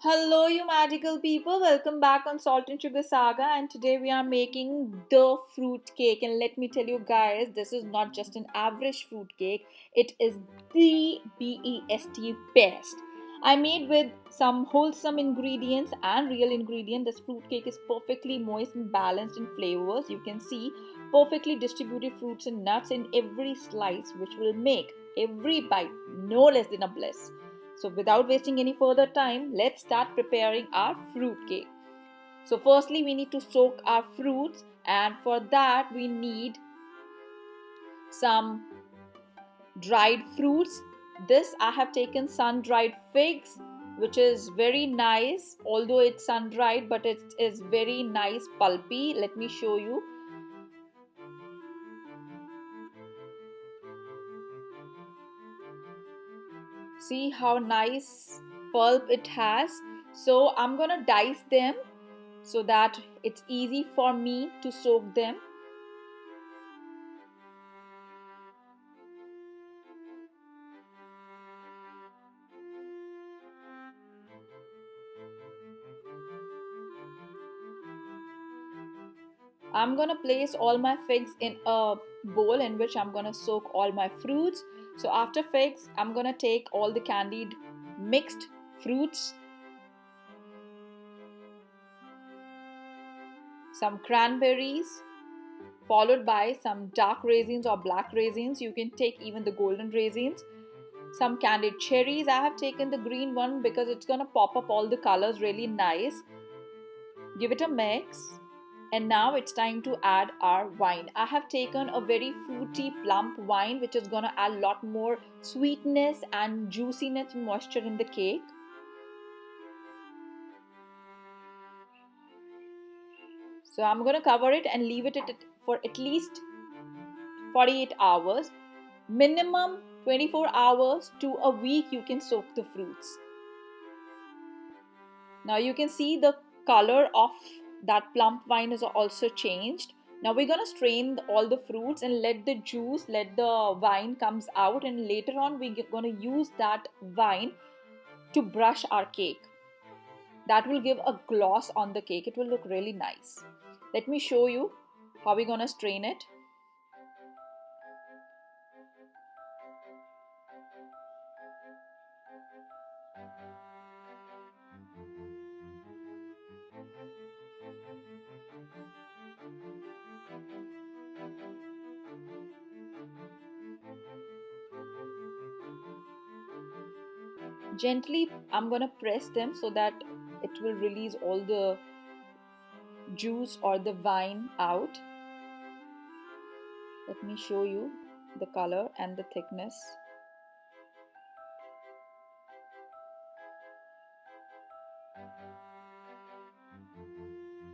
Hello, you magical people. Welcome back on Salt and Sugar Saga. And today we are making the fruit cake. And let me tell you guys, this is not just an average fruit cake, it is the best. I made with some wholesome ingredients and real ingredient. This fruit cake is perfectly moist and balanced in flavors. You can see perfectly distributed fruits and nuts in every slice, which will make every bite no less than a bliss. So without wasting any further time, let's start preparing our fruit cake. So firstly, we need to soak our fruits, and for that we need some dried fruits. This I have taken sun-dried figs, which is very nice, although it's sun-dried, but it is very nice pulpy. Let me show you. See how nice pulp it has. So I'm gonna dice them so that it's easy for me to soak them. I'm gonna place all my figs in a bowl in which I'm gonna soak all my fruits. So after figs, I'm gonna take all the candied mixed fruits, some cranberries, followed by some dark raisins or black raisins. You can take even the golden raisins. Some candied cherries. I have taken the green one because it's gonna pop up all the colors really nice. Give it a mix. And now it's time to add our wine. I have taken a very fruity plump wine which is going to add a lot more sweetness and juiciness and moisture in the cake. So I'm going to cover it and leave it for at least 48 hours. Minimum 24 hours to a week you can soak the fruits. Now you can see the color of that plump wine is also changed. Now we're gonna strain all the fruits and let the juice, let the wine comes out, and later on we're gonna use that wine to brush our cake. That will give a gloss on the cake. It will look really nice. Let me show you how we're gonna strain it. Gently, I'm gonna press them so that it will release all the juice or the wine out. Let me show you the color and the thickness.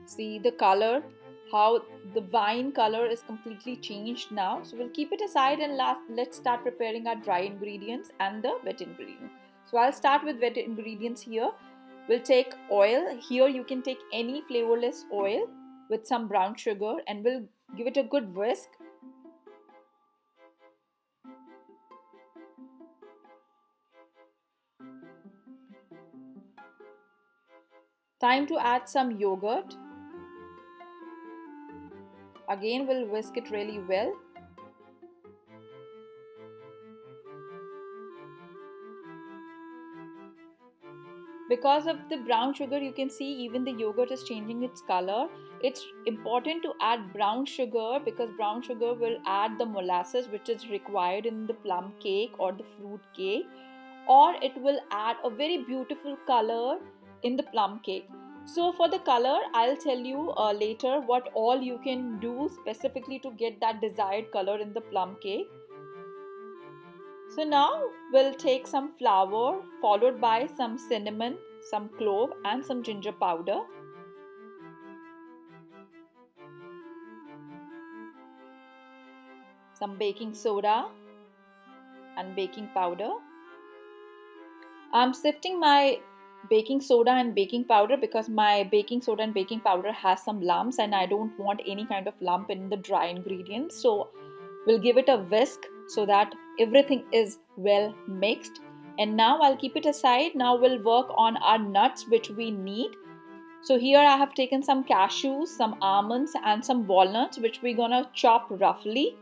See the color, how the wine color is completely changed now. So we'll keep it aside and let's start preparing our dry ingredients and the wet ingredients. So I'll start with wet ingredients here. We'll take oil. Here you can take any flavorless oil with some brown sugar, and we'll give it a good whisk. Time to add some yogurt. Again, we'll whisk it really well. Because of the brown sugar, you can see even the yogurt is changing its color. It's important to add brown sugar because brown sugar will add the molasses which is required in the plum cake or the fruit cake, or it will add a very beautiful color in the plum cake. So for the color, I'll tell you later what all you can do specifically to get that desired color in the plum cake. So now we'll take some flour followed by some cinnamon, some clove and some ginger powder. Some baking soda and baking powder. I'm sifting my baking soda and baking powder because my baking soda and baking powder has some lumps and I don't want any kind of lump in the dry ingredients. So we'll give it a whisk so that everything is well mixed. And now I'll keep it aside. Now we'll work on our nuts which we need. So here I have taken some cashews, some almonds and some walnuts which we're gonna chop roughly.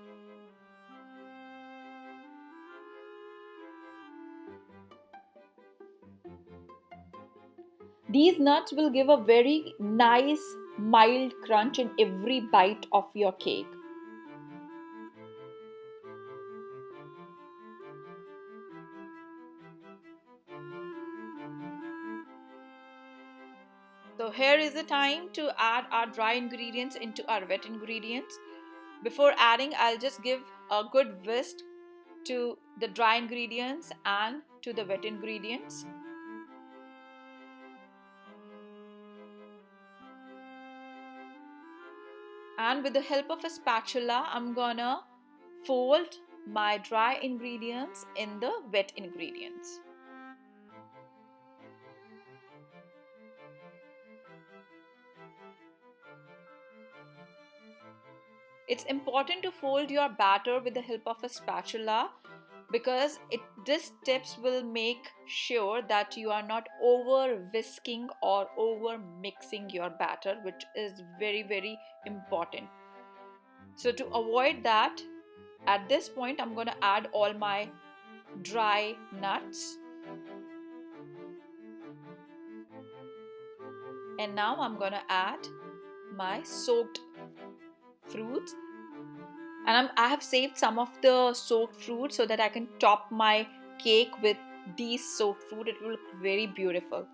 These nuts will give a very nice mild crunch in every bite of your cake. So here is the time to add our dry ingredients into our wet ingredients. Before adding, I'll just give a good whisk to the dry ingredients and to the wet ingredients. And with the help of a spatula, I'm gonna fold my dry ingredients in the wet ingredients. It's important to fold your batter with the help of a spatula because this tips will make sure that you are not over whisking or over mixing your batter, which is very important. So to avoid that, at this point I'm going to add all my dry nuts, and now I'm going to add my soaked fruits, and I have saved some of the soaked fruit so that I can top my cake with these soaked fruit. It will look very beautiful.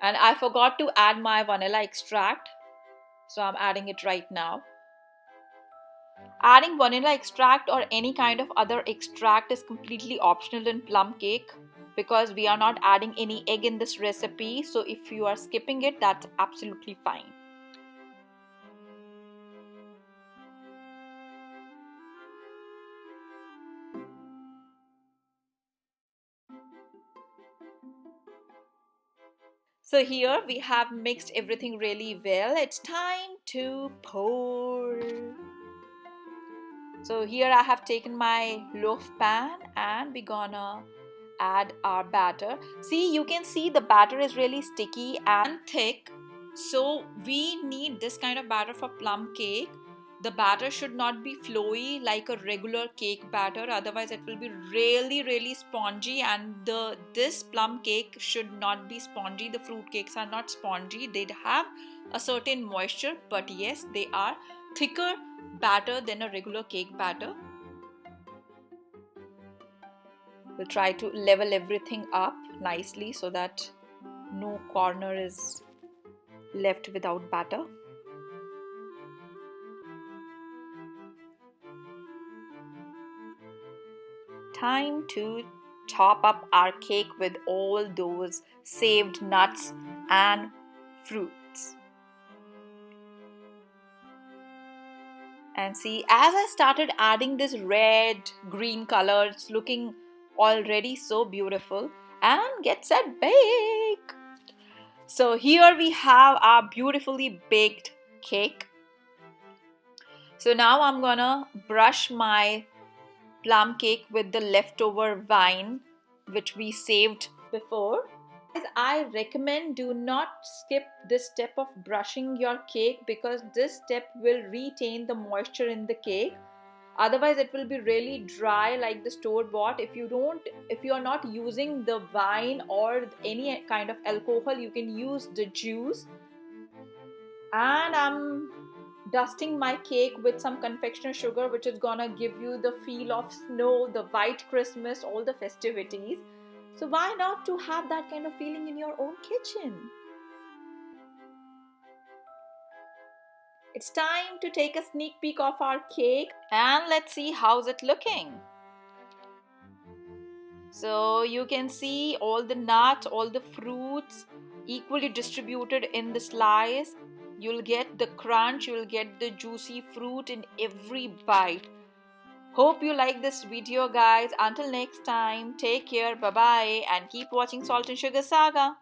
And I forgot to add my vanilla extract, so I'm adding it right now. Adding vanilla extract or any kind of other extract is completely optional in plum cake because we are not adding any egg in this recipe. So if you are skipping it, that's absolutely fine. So here we have mixed everything really well. It's time to pour. So here I have taken my loaf pan and we're gonna add our batter. See, you can see the batter is really sticky and thick. So we need this kind of batter for plum cake. The batter should not be flowy like a regular cake batter, otherwise it will be really spongy, and this plum cake should not be spongy. The fruit cakes are not spongy. They have a certain moisture, but yes, they are thicker batter than a regular cake batter. We'll try to level everything up nicely so that no corner is left without batter. Time to top up our cake with all those saved nuts and fruits. And see, as I started adding this red, green color, it's looking already so beautiful. And get set, bake! So here we have our beautifully baked cake. So now I'm gonna brush my plum cake with the leftover wine which we saved before. I recommend do not skip this step of brushing your cake because this step will retain the moisture in the cake. Otherwise it will be really dry like the store bought. If you are not using the wine or any kind of alcohol, you can use the juice. And I'm dusting my cake with some confectioner sugar, which is gonna give you the feel of snow, the white Christmas, all the festivities. So why not to have that kind of feeling in your own kitchen? It's time to take a sneak peek of our cake and let's see how's it looking. So you can see all the nuts, all the fruits equally distributed in the slice. You'll get the crunch, you'll get the juicy fruit in every bite. Hope you like this video, guys. Until next time, take care, bye bye, and keep watching Salt and Sugar Saga.